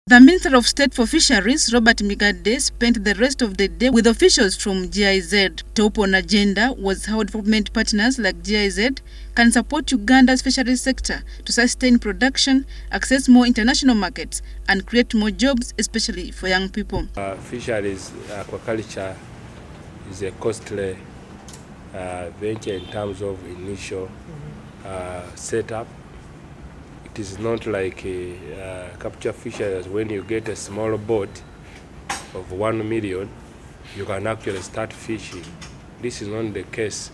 The Minister of State for Fisheries, Robert Migade, spent the rest of the day with officials from GIZ. Top on agenda was how development partners like GIZ can support Uganda's fisheries sector to sustain production, access more international markets, and create more jobs, especially for young people. Fisheries aquaculture is a costly venture in terms of initial setup. It is not like capture fisheries. When you get a small boat of 1 million, you can actually start fishing. This is not the case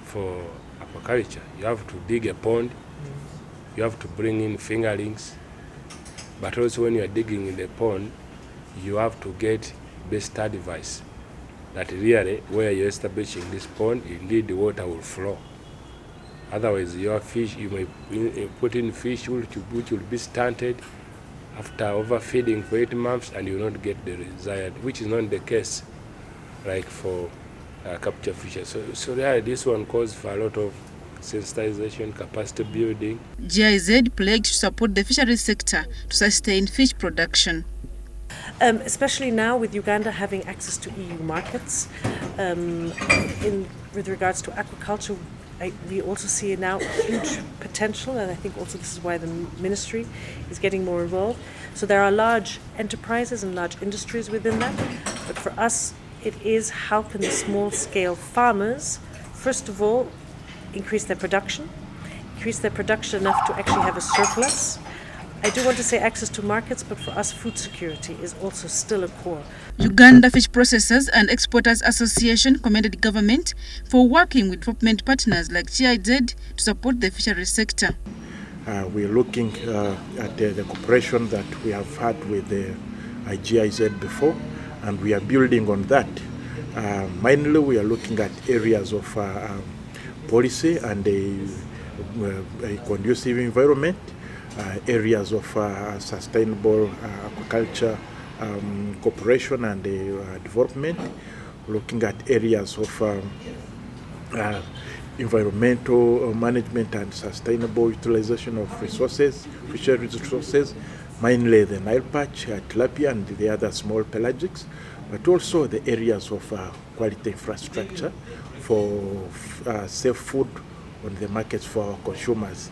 for aquaculture. You have to dig a pond, you have to bring in fingerlings, but also when you are digging in the pond, you have to get best advice that really where you're establishing this pond, indeed the water will flow. Otherwise, your fish, you may put in fish which will be stunted after overfeeding for 8 months, and you will not get the desired, which is not the case like for capture fishes. So really, this one calls for a lot of sensitization, capacity building. GIZ pledged to support the fisheries sector to sustain fish production. Especially now with Uganda having access to EU markets, with regards to aquaculture, we also see now huge potential, and I think also this is why the ministry is getting more involved. So there are large enterprises and large industries within that, but for us it is how can the small-scale farmers, first of all, increase their production enough to actually have a surplus. I do want to say access to markets, but for us food security is also still a core. Uganda Fish Processors and Exporters Association commended the government for working with development partners like GIZ to support the fisheries sector. We're looking at the cooperation that we have had with the GIZ before, and we are building on that. Mainly we are looking at areas of policy and a conducive environment, areas of sustainable aquaculture cooperation and development, looking at areas of environmental management and sustainable utilization of resources, fisheries resources, mainly the Nile perch, tilapia and the other small pelagics, but also the areas of quality infrastructure for safe food on the markets for our consumers.